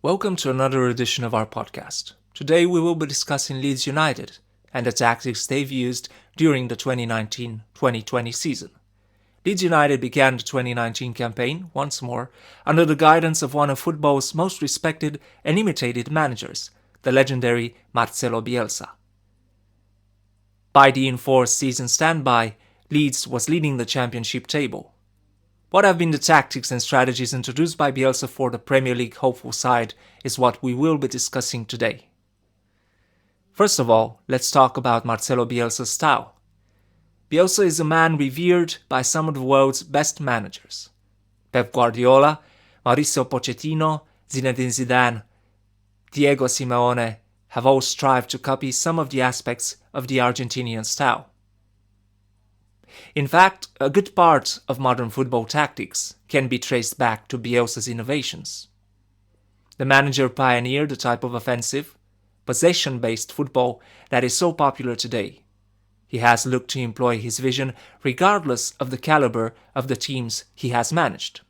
Welcome to another edition of our podcast. Today we will be discussing Leeds United and the tactics they've used during the 2019-2020 season. Leeds United began the 2019 campaign, once more, under the guidance of one of football's most respected and imitated managers, the legendary Marcelo Bielsa. By the enforced season standby, Leeds was leading the championship table. What have been the tactics and strategies introduced by Bielsa for the Premier League hopeful side is what we will be discussing today. First of all, let's talk about Marcelo Bielsa's style. Bielsa is a man revered by some of the world's best managers. Pep Guardiola, Mauricio Pochettino, Zinedine Zidane, Diego Simeone have all strived to copy some of the aspects of the Argentinian style. In fact, a good part of modern football tactics can be traced back to Bielsa's innovations. The manager pioneered the type of offensive, possession-based football that is so popular today. He has looked to employ his vision regardless of the caliber of the teams he has managed.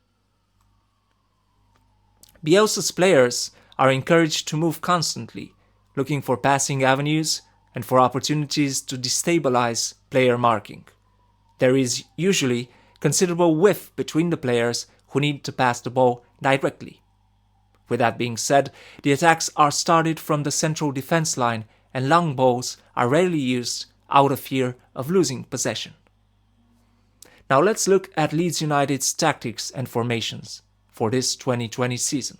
Bielsa's players are encouraged to move constantly, looking for passing avenues and for opportunities to destabilize player marking. There is usually considerable width between the players who need to pass the ball directly. With that being said, the attacks are started from the central defense line and long balls are rarely used out of fear of losing possession. Now let's look at Leeds United's tactics and formations for this 2020 season.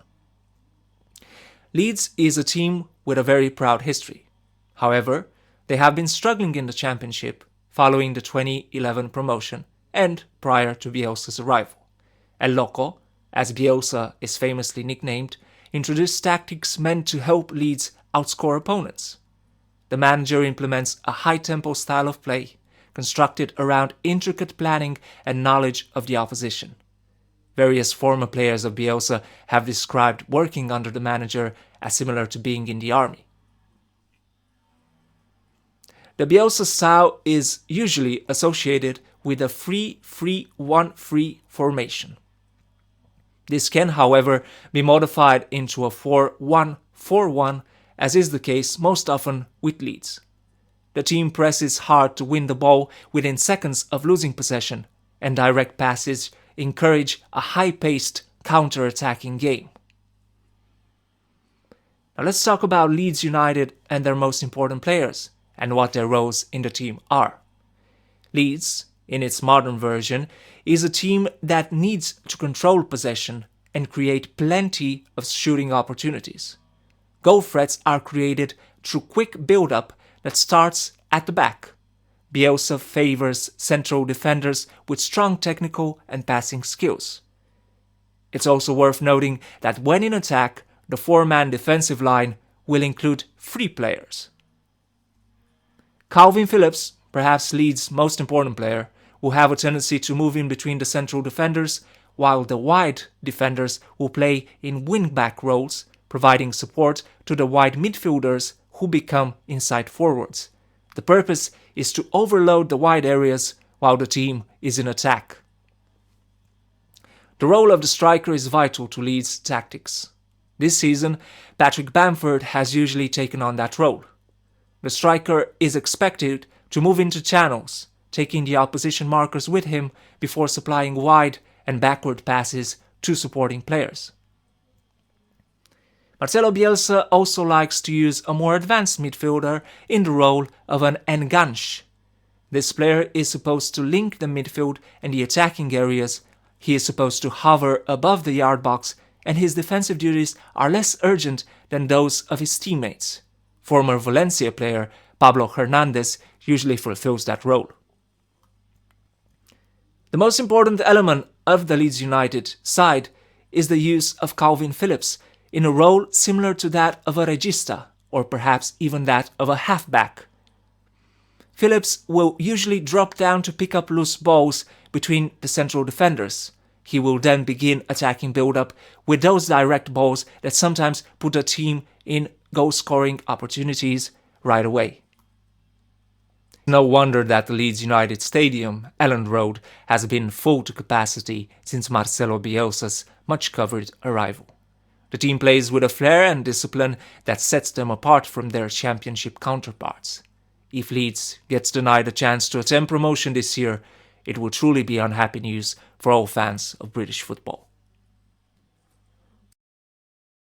Leeds is a team with a very proud history. However, they have been struggling in the Championship following the 2011 promotion and prior to Bielsa's arrival. El Loco, as Bielsa is famously nicknamed, introduced tactics meant to help Leeds outscore opponents. The manager implements a high-tempo style of play, constructed around intricate planning and knowledge of the opposition. Various former players of Bielsa have described working under the manager as similar to being in the army. The Bielsa style is usually associated with a 3-3-1-3 formation. This can, however, be modified into a 4-1-4-1, as is the case most often with Leeds. The team presses hard to win the ball within seconds of losing possession, and direct passes encourage a high-paced counter-attacking game. Now let's talk about Leeds United and their most important players, and what their roles in the team are. Leeds, in its modern version, is a team that needs to control possession and create plenty of shooting opportunities. Goal threats are created through quick build-up that starts at the back. Bielsa favors central defenders with strong technical and passing skills. It's also worth noting that when in attack, the four-man defensive line will include 3 players. Calvin Phillips, perhaps Leeds' most important player, will have a tendency to move in between the central defenders, while the wide defenders will play in wing-back roles, providing support to the wide midfielders who become inside forwards. The purpose is to overload the wide areas while the team is in attack. The role of the striker is vital to Leeds' tactics. This season, Patrick Bamford has usually taken on that role. The striker is expected to move into channels, taking the opposition markers with him before supplying wide and backward passes to supporting players. Marcelo Bielsa also likes to use a more advanced midfielder in the role of an enganche. This player is supposed to link the midfield and the attacking areas. He is supposed to hover above the yard box, and his defensive duties are less urgent than those of his teammates. Former Valencia player Pablo Hernandez usually fulfills that role. The most important element of the Leeds United side is the use of Calvin Phillips in a role similar to that of a regista, or perhaps even that of a halfback. Phillips will usually drop down to pick up loose balls between the central defenders. He will then begin attacking build-up with those direct balls that sometimes put a team in goal-scoring opportunities right away. No wonder that the Leeds United Stadium, Elland Road, has been full to capacity since Marcelo Bielsa's much-covered arrival. The team plays with a flair and discipline that sets them apart from their championship counterparts. If Leeds gets denied a chance to attempt promotion this year, it will truly be unhappy news for all fans of British football.